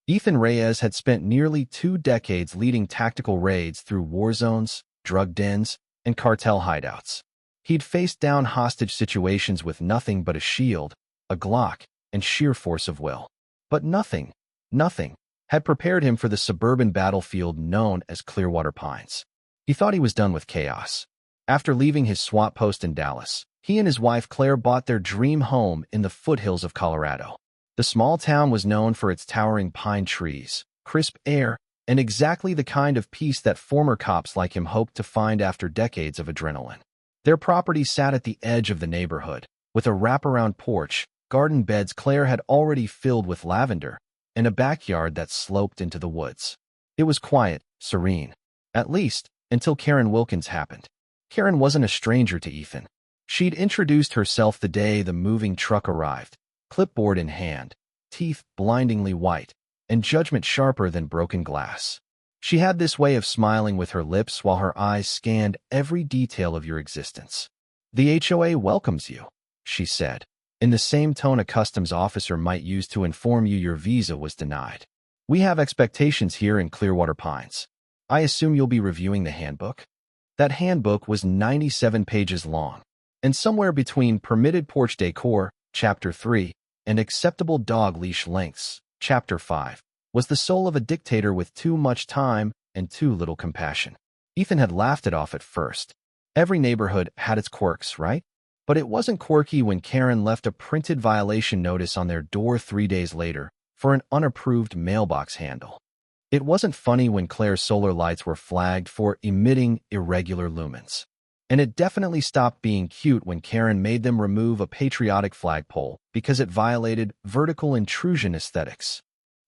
Ethan Reyes had spent nearly 2 decades leading tactical raids through war zones, drug dens, and cartel hideouts. He'd faced down hostage situations with nothing but a shield, a Glock, and sheer force of will. But nothing had prepared him for the suburban battlefield known as Clearwater Pines. He thought he was done with chaos. After leaving his SWAT post in Dallas, he and his wife Claire bought their dream home in the foothills of Colorado. The small town was known for its towering pine trees, crisp air, and exactly the kind of peace that former cops like him hoped to find after decades of adrenaline. Their property sat at the edge of the neighborhood, with a wraparound porch, garden beds Claire had already filled with lavender, and a backyard that sloped into the woods. It was quiet, serene. At least, until Karen Wilkins happened. Karen wasn't a stranger to Ethan. She'd introduced herself the day the moving truck arrived, clipboard in hand, teeth blindingly white, and judgment sharper than broken glass. She had this way of smiling with her lips while her eyes scanned every detail of your existence. "The HOA welcomes you," she said, in the same tone a customs officer might use to inform you your visa was denied. "We have expectations here in Clearwater Pines. I assume you'll be reviewing the handbook?" That handbook was 97 pages long, and somewhere between Permitted Porch Decor, Chapter 3, and Acceptable Dog Leash Lengths, Chapter 5, was the soul of a dictator with too much time and too little compassion. Ethan had laughed it off at first. Every neighborhood had its quirks, right? But it wasn't quirky when Karen left a printed violation notice on their door 3 days later for an unapproved mailbox handle. It wasn't funny when Claire's solar lights were flagged for emitting irregular lumens. And it definitely stopped being cute when Karen made them remove a patriotic flagpole because it violated vertical intrusion aesthetics.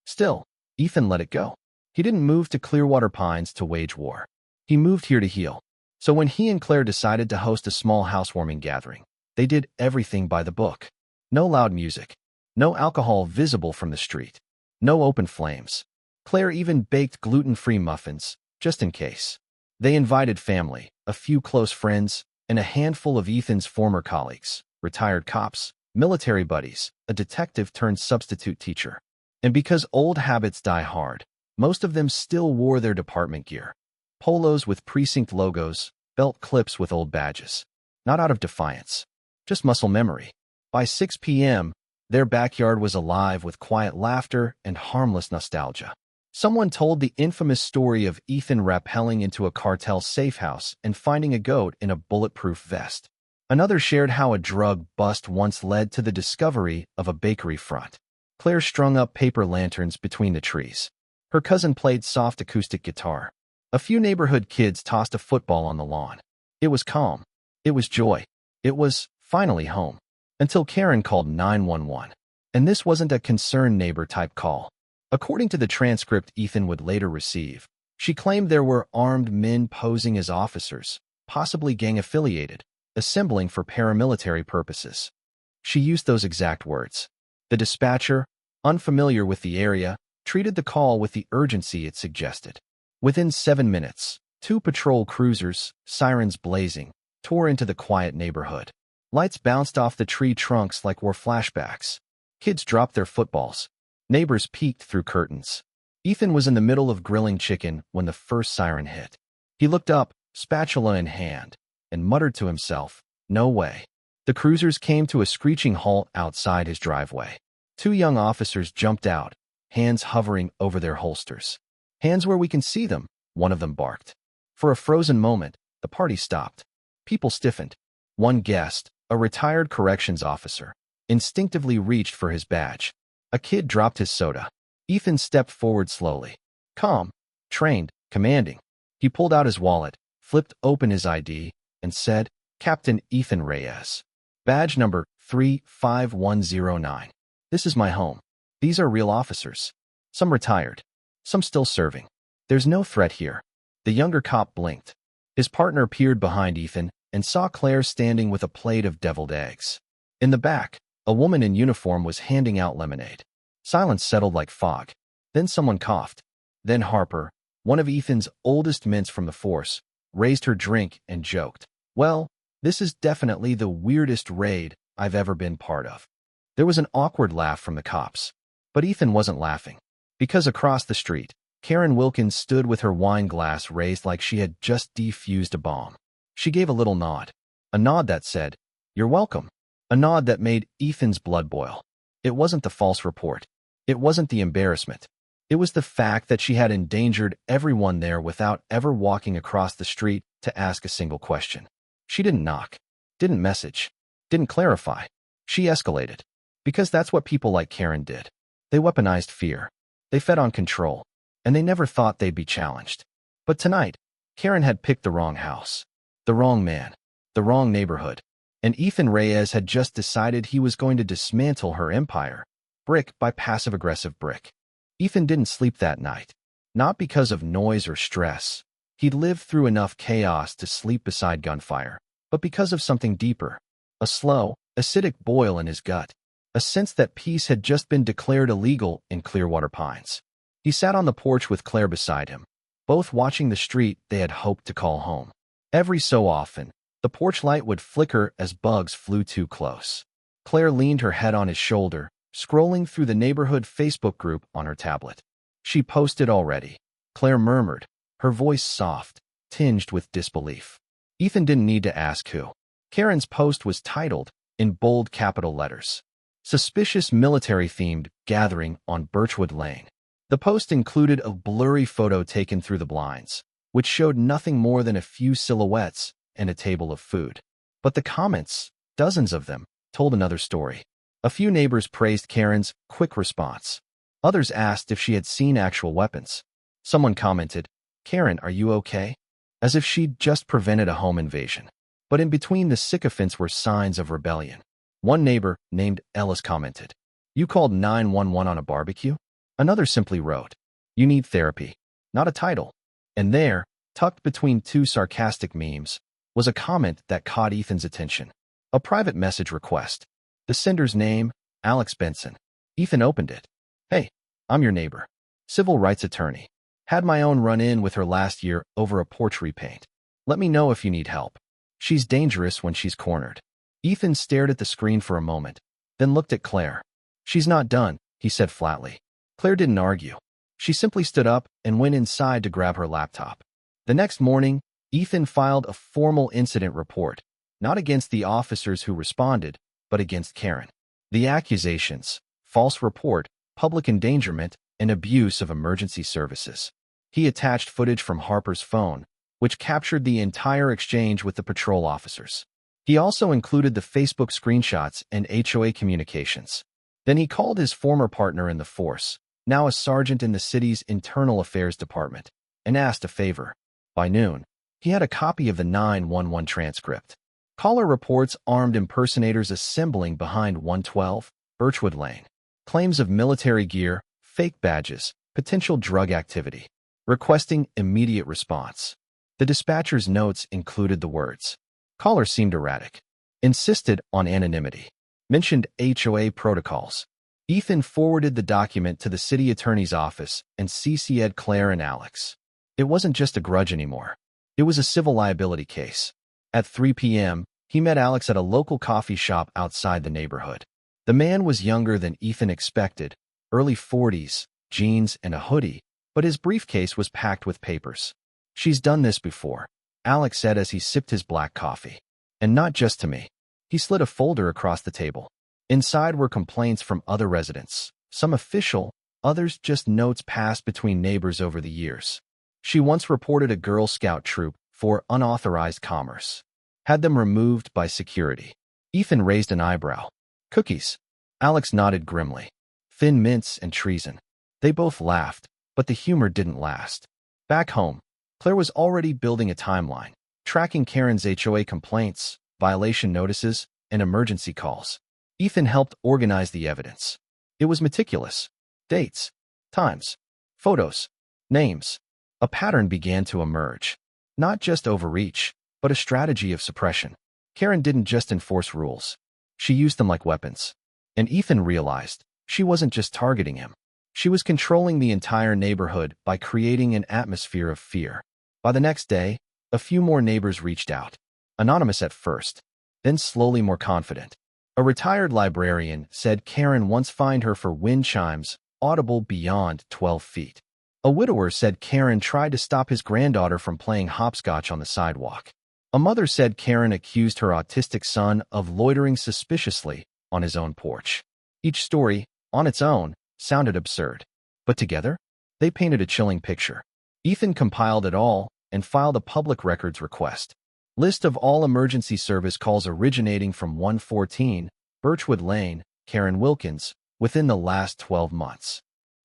Still, Ethan let it go. He didn't move to Clearwater Pines to wage war. He moved here to heal. So when he and Claire decided to host a small housewarming gathering, they did everything by the book. No loud music. No alcohol visible from the street. No open flames. Claire even baked gluten-free muffins, just in case. They invited family, a few close friends, and a handful of Ethan's former colleagues, retired cops, military buddies, a detective-turned-substitute teacher. And because old habits die hard, most of them still wore their department gear. Polos with precinct logos, belt clips with old badges. Not out of defiance, just muscle memory. By 6 p.m., their backyard was alive with quiet laughter and harmless nostalgia. Someone told the infamous story of Ethan rappelling into a cartel safe house and finding a goat in a bulletproof vest. Another shared how a drug bust once led to the discovery of a bakery front. Claire strung up paper lanterns between the trees. Her cousin played soft acoustic guitar. A few neighborhood kids tossed a football on the lawn. It was calm. It was joy. It was finally home. Until Karen called 911. And this wasn't a concerned neighbor-type call. According to the transcript Ethan would later receive, she claimed there were armed men posing as officers, possibly gang-affiliated, assembling for paramilitary purposes. She used those exact words. The dispatcher, unfamiliar with the area, treated the call with the urgency it suggested. Within 7 minutes, 2 patrol cruisers, sirens blazing, tore into the quiet neighborhood. Lights bounced off the tree trunks like were flashbacks. Kids dropped their footballs. Neighbors peeked through curtains. Ethan was in the middle of grilling chicken when the first siren hit. He looked up, spatula in hand, and muttered to himself, "No way." The cruisers came to a screeching halt outside his driveway. 2 young officers jumped out, hands hovering over their holsters. "Hands where we can see them," one of them barked. For a frozen moment, the party stopped. People stiffened. One guest, a retired corrections officer, instinctively reached for his badge. A kid dropped his soda. Ethan stepped forward slowly. Calm, trained, commanding. He pulled out his wallet, flipped open his ID, and said, "Captain Ethan Reyes. Badge number 35109. This is my home. These are real officers. Some retired. Some still serving. There's no threat here." The younger cop blinked. His partner peered behind Ethan and saw Claire standing with a plate of deviled eggs. In the back, a woman in uniform was handing out lemonade. Silence settled like fog. Then someone coughed. Then Harper, one of Ethan's oldest mints from the force, raised her drink and joked, "Well, this is definitely the weirdest raid I've ever been part of." There was an awkward laugh from the cops. But Ethan wasn't laughing. Because across the street, Karen Wilkins stood with her wine glass raised like she had just defused a bomb. She gave a little nod. A nod that said, "You're welcome." A nod that made Ethan's blood boil. It wasn't the false report. It wasn't the embarrassment. It was the fact that she had endangered everyone there without ever walking across the street to ask a single question. She didn't knock, didn't message, didn't clarify. She escalated. Because that's what people like Karen did. They weaponized fear. They fed on control. And they never thought they'd be challenged. But tonight, Karen had picked the wrong house, the wrong man, the wrong neighborhood. And Ethan Reyes had just decided he was going to dismantle her empire, brick by passive-aggressive brick. Ethan didn't sleep that night. Not because of noise or stress. He'd lived through enough chaos to sleep beside gunfire, but because of something deeper. A slow, acidic boil in his gut. A sense that peace had just been declared illegal in Clearwater Pines. He sat on the porch with Claire beside him, both watching the street they had hoped to call home. Every so often, the porch light would flicker as bugs flew too close. Claire leaned her head on his shoulder, scrolling through the neighborhood Facebook group on her tablet. She posted already. Claire murmured, her voice soft, tinged with disbelief. Ethan didn't need to ask who. Karen's post was titled, in bold capital letters, "Suspicious military-themed gathering on Birchwood Lane." The post included a blurry photo taken through the blinds, which showed nothing more than a few silhouettes and a table of food. But the comments, dozens of them, told another story. A few neighbors praised Karen's quick response. Others asked if she had seen actual weapons. Someone commented, "Karen, are you okay?" As if she'd just prevented a home invasion. But in between the sycophants were signs of rebellion. One neighbor, named Ellis, commented, "You called 911 on a barbecue?" Another simply wrote, "You need therapy, not a title." And there, tucked between two sarcastic memes, was a comment that caught Ethan's attention. A private message request. The sender's name, Alex Benson. Ethan opened it. "Hey, I'm your neighbor. Civil rights attorney. Had my own run-in with her last year over a porch repaint. Let me know if you need help. She's dangerous when she's cornered." Ethan stared at the screen for a moment, then looked at Claire. "She's not done," he said flatly. Claire didn't argue. She simply stood up and went inside to grab her laptop. The next morning, Ethan filed a formal incident report, not against the officers who responded, but against Karen. The accusations, false report, public endangerment, and abuse of emergency services. He attached footage from Harper's phone, which captured the entire exchange with the patrol officers. He also included the Facebook screenshots and HOA communications. Then he called his former partner in the force, now a sergeant in the city's internal affairs department, and asked a favor. By noon, he had a copy of the 911 transcript. Caller reports armed impersonators assembling behind 112 Birchwood Lane. Claims of military gear, fake badges, potential drug activity. Requesting immediate response. The dispatcher's notes included the words. Caller seemed erratic. Insisted on anonymity. Mentioned HOA protocols. Ethan forwarded the document to the city attorney's office and CC'd Claire and Alex. It wasn't just a grudge anymore. It was a civil liability case. At 3 p.m., he met Alex at a local coffee shop outside the neighborhood. The man was younger than Ethan expected, early 40s, jeans and a hoodie, but his briefcase was packed with papers. "She's done this before," Alex said as he sipped his black coffee. "And not just to me." He slid a folder across the table. Inside were complaints from other residents, some official, others just notes passed between neighbors over the years. She once reported a Girl Scout troop for unauthorized commerce. Had them removed by security. Ethan raised an eyebrow. "Cookies." Alex nodded grimly. "Thin mints and treason." They both laughed, but the humor didn't last. Back home, Claire was already building a timeline, tracking Karen's HOA complaints, violation notices, and emergency calls. Ethan helped organize the evidence. It was meticulous. Dates, times, photos, names. A pattern began to emerge. Not just overreach, but a strategy of suppression. Karen didn't just enforce rules. She used them like weapons. And Ethan realized she wasn't just targeting him. She was controlling the entire neighborhood by creating an atmosphere of fear. By the next day, a few more neighbors reached out. Anonymous at first, then slowly more confident. A retired librarian said Karen once fined her for wind chimes audible beyond 12 feet. A widower said Karen tried to stop his granddaughter from playing hopscotch on the sidewalk. A mother said Karen accused her autistic son of loitering suspiciously on his own porch. Each story, on its own, sounded absurd. But together, they painted a chilling picture. Ethan compiled it all and filed a public records request. List of all emergency service calls originating from 114 Birchwood Lane, Karen Wilkins, within the last 12 months.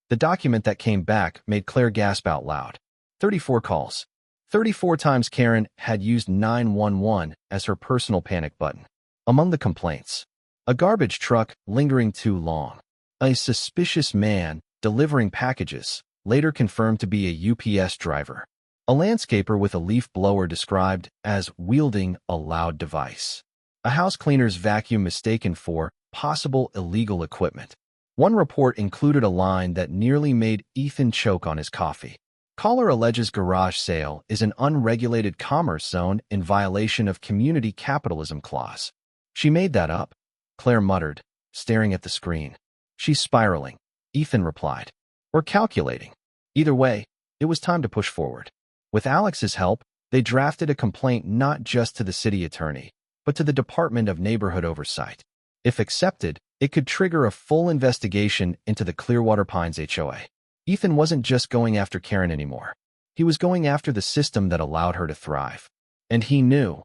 The document that came back made Claire gasp out loud. 34 calls. 34 times Karen had used 911 as her personal panic button. Among the complaints, a garbage truck lingering too long. A suspicious man delivering packages, later confirmed to be a UPS driver. A landscaper with a leaf blower described as wielding a loud device. A house cleaner's vacuum mistaken for possible illegal equipment. One report included a line that nearly made Ethan choke on his coffee. Caller alleges garage sale is an unregulated commerce zone in violation of Community Capitalism Clause. She made that up, Claire muttered, staring at the screen. She's spiraling, Ethan replied. Or calculating. Either way, it was time to push forward. With Alex's help, they drafted a complaint not just to the city attorney, but to the Department of Neighborhood Oversight. If accepted, it could trigger a full investigation into the Clearwater Pines HOA. Ethan wasn't just going after Karen anymore. He was going after the system that allowed her to thrive. And he knew,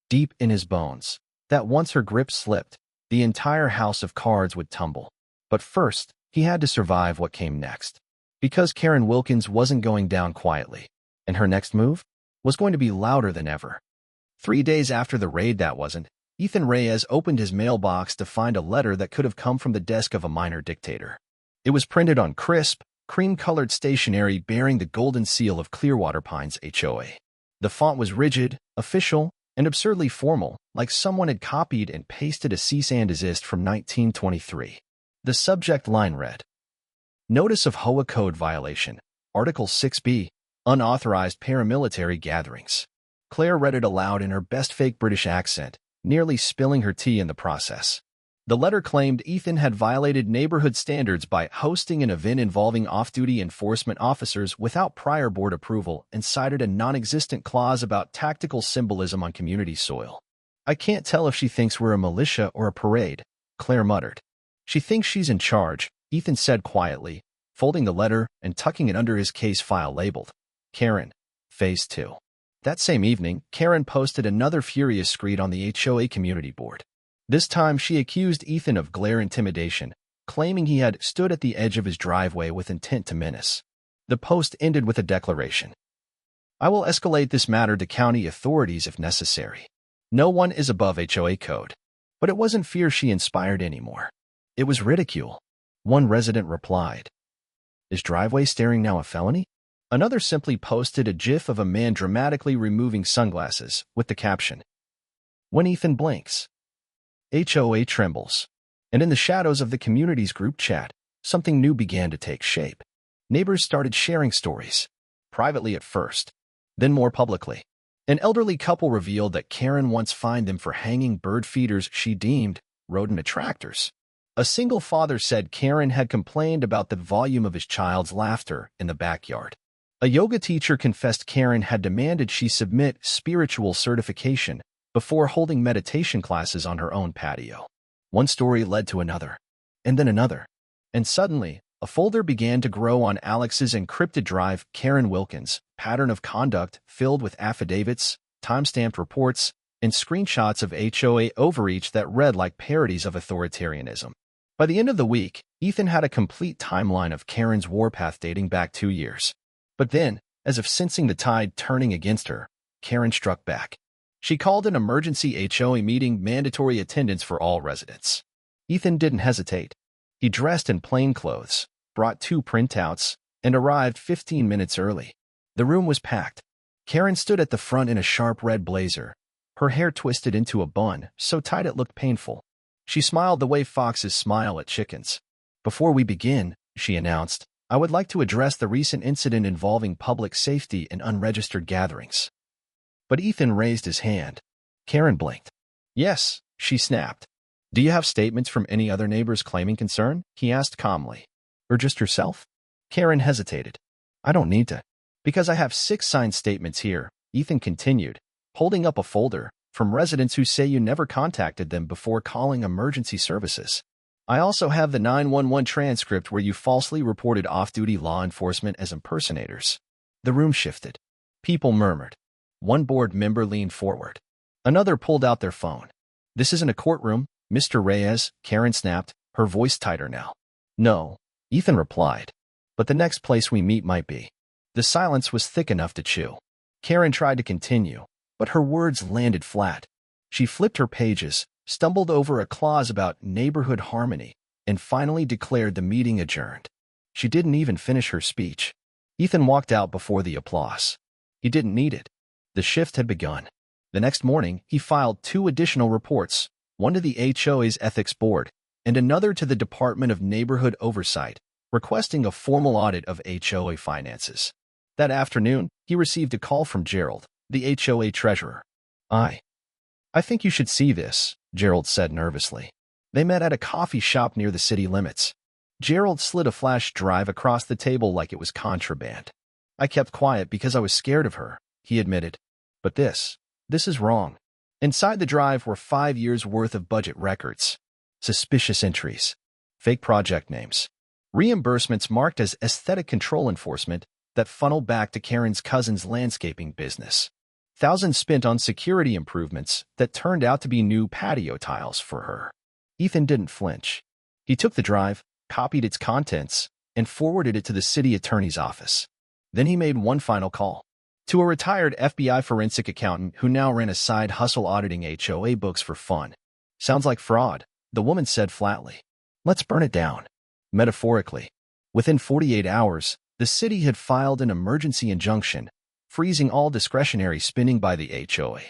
deep in his bones, that once her grip slipped, the entire house of cards would tumble. But first, he had to survive what came next. Because Karen Wilkins wasn't going down quietly, and her next move was going to be louder than ever. 3 days after the raid that wasn't, Ethan Reyes opened his mailbox to find a letter that could have come from the desk of a minor dictator. It was printed on crisp, cream-colored stationery bearing the golden seal of Clearwater Pines HOA. The font was rigid, official, and absurdly formal, like someone had copied and pasted a cease and desist from 1923. The subject line read, Notice of HOA Code Violation, Article 6B, Unauthorized Paramilitary Gatherings. Claire read it aloud in her best fake British accent, nearly spilling her tea in the process. The letter claimed Ethan had violated neighborhood standards by hosting an event involving off-duty enforcement officers without prior board approval and cited a non-existent clause about tactical symbolism on community soil. I can't tell if she thinks we're a militia or a parade, Claire muttered. She thinks she's in charge, Ethan said quietly, folding the letter and tucking it under his case file labeled Karen, Phase 2. That same evening, Karen posted another furious screed on the HOA community board. This time, she accused Ethan of glare intimidation, claiming he had stood at the edge of his driveway with intent to menace. The post ended with a declaration. I will escalate this matter to county authorities if necessary. No one is above HOA code. But it wasn't fear she inspired anymore. It was ridicule. One resident replied, Is driveway staring now a felony? Another simply posted a gif of a man dramatically removing sunglasses with the caption, When Ethan blinks. HOA trembles. And in the shadows of the community's group chat, something new began to take shape. Neighbors started sharing stories, privately at first, then more publicly. An elderly couple revealed that Karen once fined them for hanging bird feeders she deemed rodent attractors. A single father said Karen had complained about the volume of his child's laughter in the backyard. A yoga teacher confessed Karen had demanded she submit spiritual certification before holding meditation classes on her own patio. One story led to another, and then another. And suddenly, a folder began to grow on Alex's encrypted drive, Karen Wilkins, pattern of conduct filled with affidavits, timestamped reports, and screenshots of HOA overreach that read like parodies of authoritarianism. By the end of the week, Ethan had a complete timeline of Karen's warpath dating back 2 years. But then, as if sensing the tide turning against her, Karen struck back. She called an emergency HOA meeting, mandatory attendance for all residents. Ethan didn't hesitate. He dressed in plain clothes, brought 2 printouts, and arrived 15 minutes early. The room was packed. Karen stood at the front in a sharp red blazer, her hair twisted into a bun, so tight it looked painful. She smiled the way foxes smile at chickens. Before we begin, she announced, I would like to address the recent incident involving public safety and unregistered gatherings. But Ethan raised his hand. Karen blinked. Yes, she snapped. Do you have statements from any other neighbors claiming concern? He asked calmly. Or just yourself? Karen hesitated. I don't need to. Because I have 6 signed statements here, Ethan continued, holding up a folder from residents who say you never contacted them before calling emergency services. I also have the 911 transcript where you falsely reported off-duty law enforcement as impersonators. The room shifted. People murmured. One board member leaned forward. Another pulled out their phone. This isn't a courtroom, Mr. Reyes, Karen snapped, her voice tighter now. No, Ethan replied. But the next place we meet might be. The silence was thick enough to chew. Karen tried to continue, but her words landed flat. She flipped her pages, stumbled over a clause about neighborhood harmony, and finally declared the meeting adjourned. She didn't even finish her speech. Ethan walked out before the applause. He didn't need it. The shift had begun. The next morning, he filed 2 additional reports, one to the HOA's Ethics Board and another to the Department of Neighborhood Oversight, requesting a formal audit of HOA finances. That afternoon, he received a call from Gerald, the HOA treasurer. I think you should see this, Gerald said nervously. They met at a coffee shop near the city limits. Gerald slid a flash drive across the table like it was contraband. I kept quiet because I was scared of her, he admitted. But this is wrong. Inside the drive were 5 years' worth of budget records, suspicious entries, fake project names, reimbursements marked as aesthetic control enforcement that funneled back to Karen's cousin's landscaping business. Thousands spent on security improvements that turned out to be new patio tiles for her. Ethan didn't flinch. He took the drive, copied its contents, and forwarded it to the city attorney's office. Then he made one final call. To a retired FBI forensic accountant who now ran a side hustle auditing HOA books for fun. Sounds like fraud, the woman said flatly. Let's burn it down. Metaphorically. Within 48 hours, the city had filed an emergency injunction, freezing all discretionary spending by the HOA.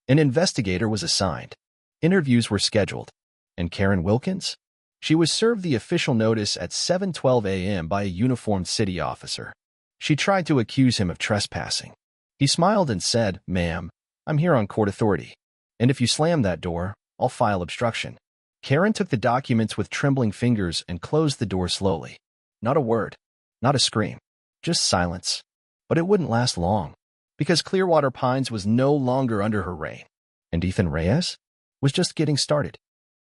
An investigator was assigned. Interviews were scheduled. And Karen Wilkins? She was served the official notice at 7:12 a.m. by a uniformed city officer. She tried to accuse him of trespassing. He smiled and said, "Ma'am, I'm here on court authority. And if you slam that door, I'll file obstruction." Karen took the documents with trembling fingers and closed the door slowly. Not a word. Not a scream. Just silence. But it wouldn't last long. Because Clearwater Pines was no longer under her reign. And Ethan Reyes was just getting started.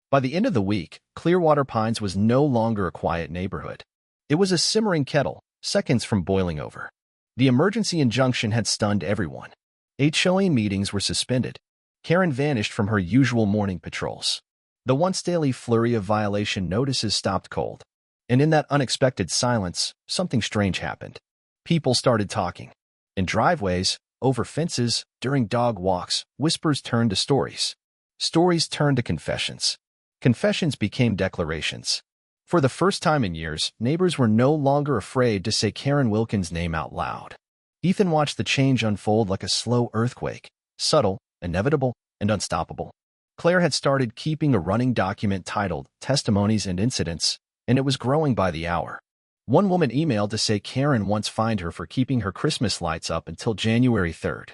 By the end of the week, Clearwater Pines was no longer a quiet neighborhood. It was a simmering kettle, seconds from boiling over. The emergency injunction had stunned everyone. HOA meetings were suspended. Karen vanished from her usual morning patrols. The once daily flurry of violation notices stopped cold. And in that unexpected silence, something strange happened. People started talking. In driveways, over fences, during dog walks, whispers turned to stories. Stories turned to confessions. Confessions became declarations. For the first time in years, neighbors were no longer afraid to say Karen Wilkins' name out loud. Ethan watched the change unfold like a slow earthquake, subtle, inevitable, and unstoppable. Claire had started keeping a running document titled Testimonies and Incidents, and it was growing by the hour. One woman emailed to say Karen once fined her for keeping her Christmas lights up until January 3rd.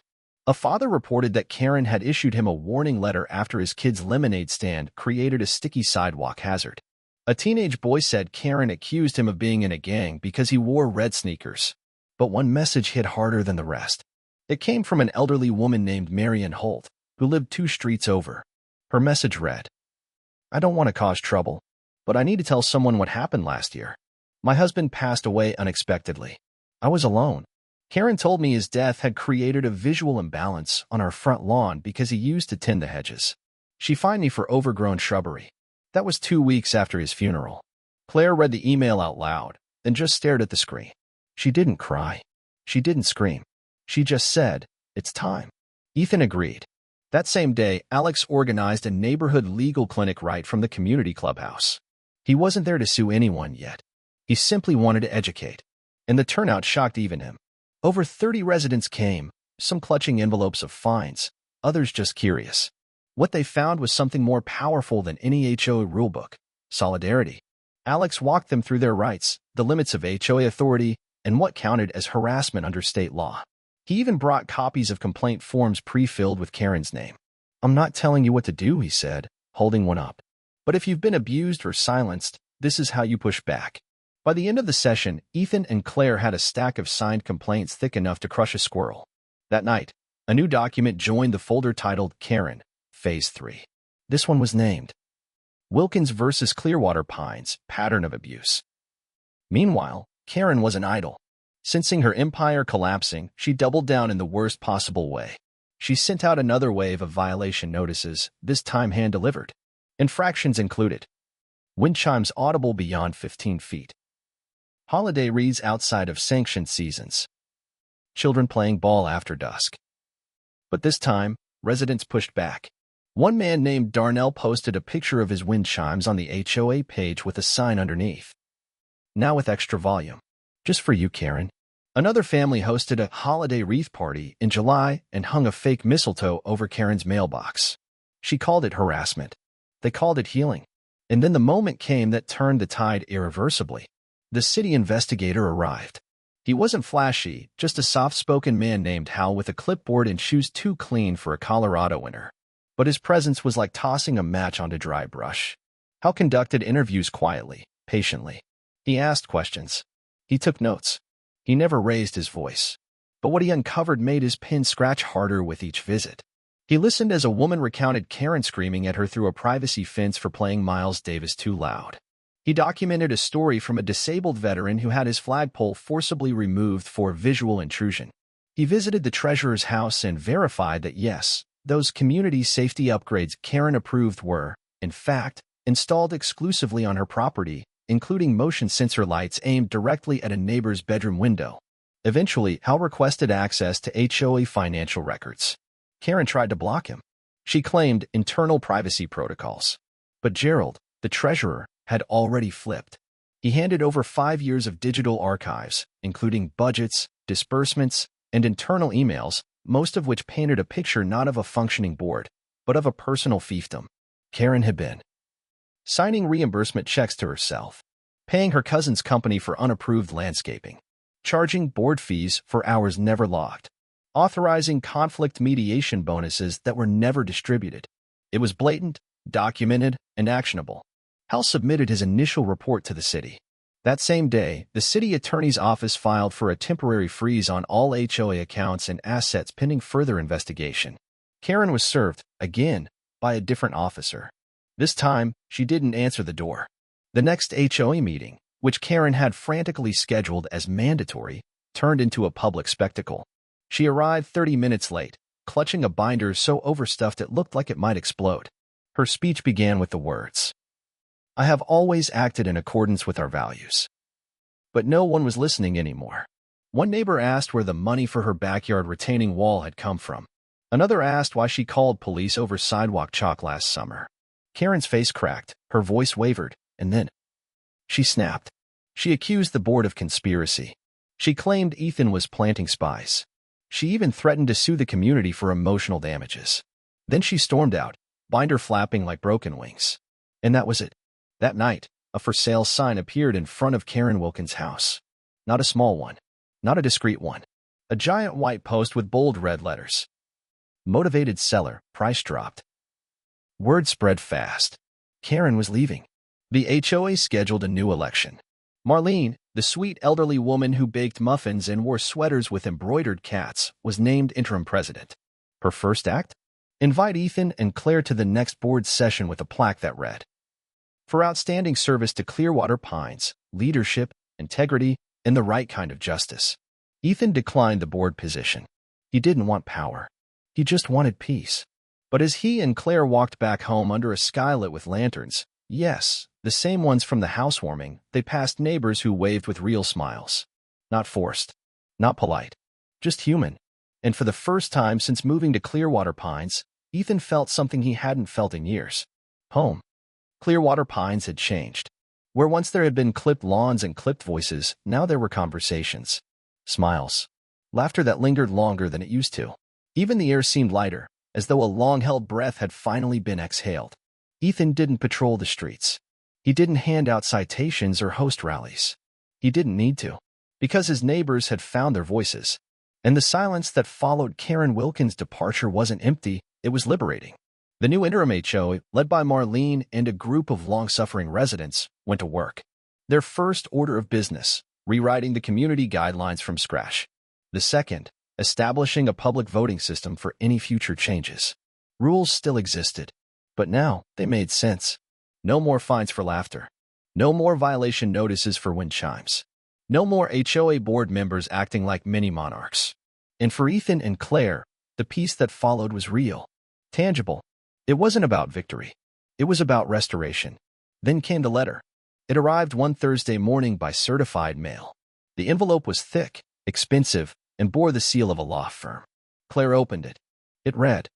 A father reported that Karen had issued him a warning letter after his kid's lemonade stand created a sticky sidewalk hazard. A teenage boy said Karen accused him of being in a gang because he wore red sneakers. But one message hit harder than the rest. It came from an elderly woman named Marion Holt, who lived 2 streets over. Her message read, "I don't want to cause trouble, but I need to tell someone what happened last year. My husband passed away unexpectedly. I was alone. Karen told me his death had created a visual imbalance on our front lawn because he used to tend the hedges. She fined me for overgrown shrubbery. That was 2 weeks after his funeral." Claire read the email out loud, then just stared at the screen. She didn't cry. She didn't scream. She just said, "It's time." Ethan agreed. That same day, Alex organized a neighborhood legal clinic right from the community clubhouse. He wasn't there to sue anyone yet. He simply wanted to educate. And the turnout shocked even him. Over 30 residents came, some clutching envelopes of fines, others just curious. What they found was something more powerful than any HOA rulebook: solidarity. Alex walked them through their rights, the limits of HOA authority, and what counted as harassment under state law. He even brought copies of complaint forms pre-filled with Karen's name. "I'm not telling you what to do," he said, holding one up. "But if you've been abused or silenced, this is how you push back." By the end of the session, Ethan and Claire had a stack of signed complaints thick enough to crush a squirrel. That night, a new document joined the folder titled Karen, Phase 3. This one was named Wilkins vs. Clearwater Pines, Pattern of Abuse. Meanwhile, Karen wasn't idle. Sensing her empire collapsing, she doubled down in the worst possible way. She sent out another wave of violation notices, this time hand-delivered. Infractions included wind chimes audible beyond 15 feet, holiday reads outside of sanctioned seasons, children playing ball after dusk. But this time, residents pushed back. One man named Darnell posted a picture of his wind chimes on the HOA page with a sign underneath. Now with extra volume. Just for you, Karen. Another family hosted a holiday wreath party in July and hung a fake mistletoe over Karen's mailbox. She called it harassment. They called it healing. And then the moment came that turned the tide irreversibly. The city investigator arrived. He wasn't flashy, just a soft-spoken man named Hal with a clipboard and shoes too clean for a Colorado winter. But his presence was like tossing a match onto dry brush. Hal conducted interviews quietly, patiently. He asked questions. He took notes. He never raised his voice. But what he uncovered made his pen scratch harder with each visit. He listened as a woman recounted Karen screaming at her through a privacy fence for playing Miles Davis too loud. He documented a story from a disabled veteran who had his flagpole forcibly removed for visual intrusion. He visited the treasurer's house and verified that yes, those community safety upgrades Karen approved were, in fact, installed exclusively on her property, including motion sensor lights aimed directly at a neighbor's bedroom window. Eventually, Hal requested access to HOA financial records. Karen tried to block him. She claimed internal privacy protocols. But Gerald, the treasurer, had already flipped. He handed over 5 years of digital archives, including budgets, disbursements, and internal emails, most of which painted a picture not of a functioning board, but of a personal fiefdom. Karen had been signing reimbursement checks to herself, paying her cousin's company for unapproved landscaping, charging board fees for hours never logged, authorizing conflict mediation bonuses that were never distributed. It was blatant, documented, and actionable. Hal submitted his initial report to the city. That same day, the city attorney's office filed for a temporary freeze on all HOA accounts and assets pending further investigation. Karen was served, again, by a different officer. This time, she didn't answer the door. The next HOA meeting, which Karen had frantically scheduled as mandatory, turned into a public spectacle. She arrived 30 minutes late, clutching a binder so overstuffed it looked like it might explode. Her speech began with the words, "I have always acted in accordance with our values." But no one was listening anymore. One neighbor asked where the money for her backyard retaining wall had come from. Another asked why she called police over sidewalk chalk last summer. Karen's face cracked, her voice wavered, and then she snapped. She accused the board of conspiracy. She claimed Ethan was planting spies. She even threatened to sue the community for emotional damages. Then she stormed out, binder flapping like broken wings. And that was it. That night, a for sale sign appeared in front of Karen Wilkins' house. Not a small one. Not a discreet one. A giant white post with bold red letters. Motivated seller, price dropped. Word spread fast. Karen was leaving. The HOA scheduled a new election. Marlene, the sweet elderly woman who baked muffins and wore sweaters with embroidered cats, was named interim president. Her first act? Invite Ethan and Claire to the next board session with a plaque that read, "For outstanding service to Clearwater Pines, leadership, integrity, and the right kind of justice." Ethan declined the board position. He didn't want power. He just wanted peace. But as he and Claire walked back home under a skylit with lanterns, yes, the same ones from the housewarming, they passed neighbors who waved with real smiles. Not forced. Not polite. Just human. And for the first time since moving to Clearwater Pines, Ethan felt something he hadn't felt in years. Home. Clearwater Pines had changed. Where once there had been clipped lawns and clipped voices, now there were conversations. Smiles. Laughter that lingered longer than it used to. Even the air seemed lighter, as though a long-held breath had finally been exhaled. Ethan didn't patrol the streets. He didn't hand out citations or host rallies. He didn't need to, because his neighbors had found their voices. And the silence that followed Karen Wilkins' departure wasn't empty, it was liberating. The new interim HOA, led by Marlene and a group of long-suffering residents, went to work. Their first order of business, rewriting the community guidelines from scratch. The second, establishing a public voting system for any future changes. Rules still existed, but now they made sense. No more fines for laughter. No more violation notices for wind chimes. No more HOA board members acting like mini monarchs. And for Ethan and Claire, the peace that followed was real, tangible. It wasn't about victory. It was about restoration. Then came the letter. It arrived one Thursday morning by certified mail. The envelope was thick, expensive, and bore the seal of a law firm. Claire opened it. It read,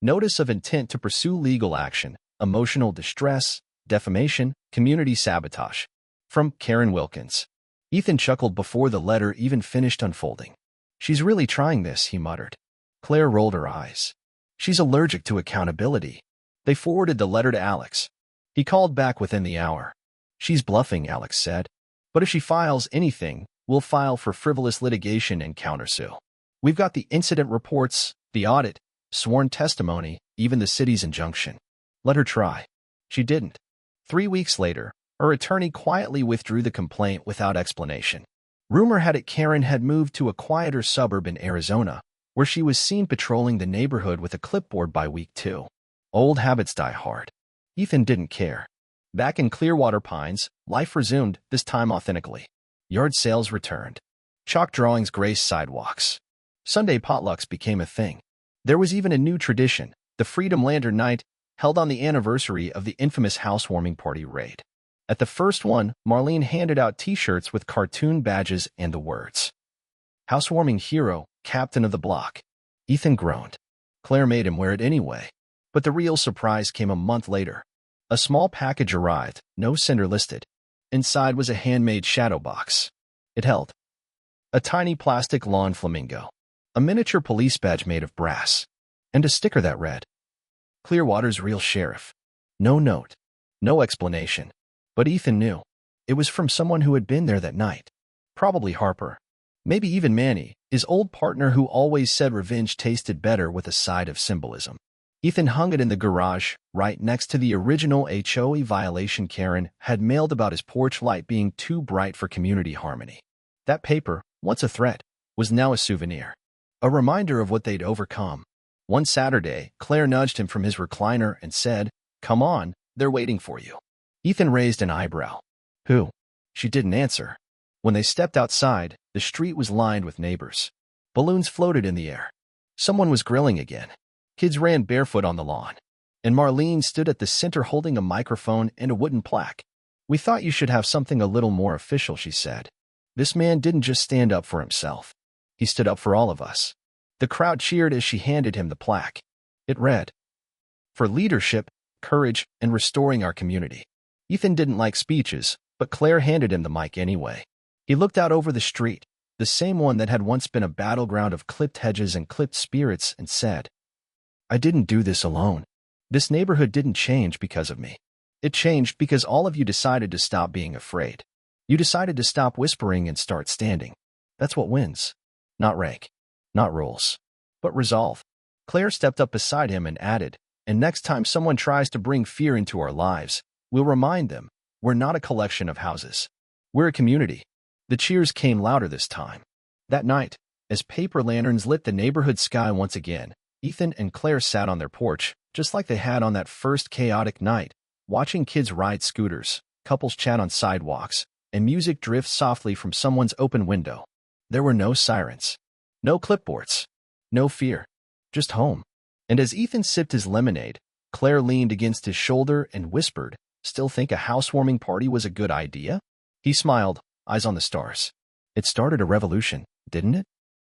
"Notice of intent to pursue legal action, emotional distress, defamation, community sabotage. From Karen Wilkins." Ethan chuckled before the letter even finished unfolding. "She's really trying this," he muttered. Claire rolled her eyes. "She's allergic to accountability." They forwarded the letter to Alex. He called back within the hour. "She's bluffing," Alex said. "But if she files anything, we'll file for frivolous litigation and countersue. We've got the incident reports, the audit, sworn testimony, even the city's injunction. Let her try." She didn't. 3 weeks later, her attorney quietly withdrew the complaint without explanation. Rumor had it Karen had moved to a quieter suburb in Arizona, where she was seen patrolling the neighborhood with a clipboard by week 2. Old habits die hard. Ethan didn't care. Back in Clearwater Pines, life resumed, this time authentically. Yard sales returned. Chalk drawings graced sidewalks. Sunday potlucks became a thing. There was even a new tradition, the Freedom Lantern Night, held on the anniversary of the infamous housewarming party raid. At the first one, Marlene handed out T-shirts with cartoon badges and the words, "Housewarming Hero, Captain of the Block." Ethan groaned. Claire made him wear it anyway. But the real surprise came a month later. A small package arrived, no sender listed. Inside was a handmade shadow box. It held a tiny plastic lawn flamingo, a miniature police badge made of brass, and a sticker that read, "Clearwater's Real Sheriff." No note, no explanation. But Ethan knew. It was from someone who had been there that night. Probably Harper. Maybe even Manny, his old partner who always said revenge tasted better with a side of symbolism. Ethan hung it in the garage, right next to the original HOA violation Karen had mailed about his porch light being too bright for community harmony. That paper, once a threat, was now a souvenir. A reminder of what they'd overcome. One Saturday, Claire nudged him from his recliner and said, "Come on, they're waiting for you." Ethan raised an eyebrow. "Who?" She didn't answer. When they stepped outside, the street was lined with neighbors. Balloons floated in the air. Someone was grilling again. Kids ran barefoot on the lawn. And Marlene stood at the center holding a microphone and a wooden plaque. "We thought you should have something a little more official," she said. This man didn't just stand up for himself. He stood up for all of us. The crowd cheered as she handed him the plaque. It read, "For leadership, courage, and restoring our community." Ethan didn't like speeches, but Claire handed him the mic anyway. He looked out over the street, the same one that had once been a battleground of clipped hedges and clipped spirits, and said, "I didn't do this alone. This neighborhood didn't change because of me. It changed because all of you decided to stop being afraid. You decided to stop whispering and start standing. That's what wins. Not rank, not rules, but resolve." Claire stepped up beside him and added, "And next time someone tries to bring fear into our lives, we'll remind them, we're not a collection of houses. We're a community." The cheers came louder this time. That night, as paper lanterns lit the neighborhood sky once again, Ethan and Claire sat on their porch, just like they had on that first chaotic night, watching kids ride scooters, couples chat on sidewalks, and music drift softly from someone's open window. There were no sirens, no clipboards, no fear, just home. And as Ethan sipped his lemonade, Claire leaned against his shoulder and whispered, "Still think a housewarming party was a good idea?" He smiled, eyes on the stars. "It started a revolution, didn't it?"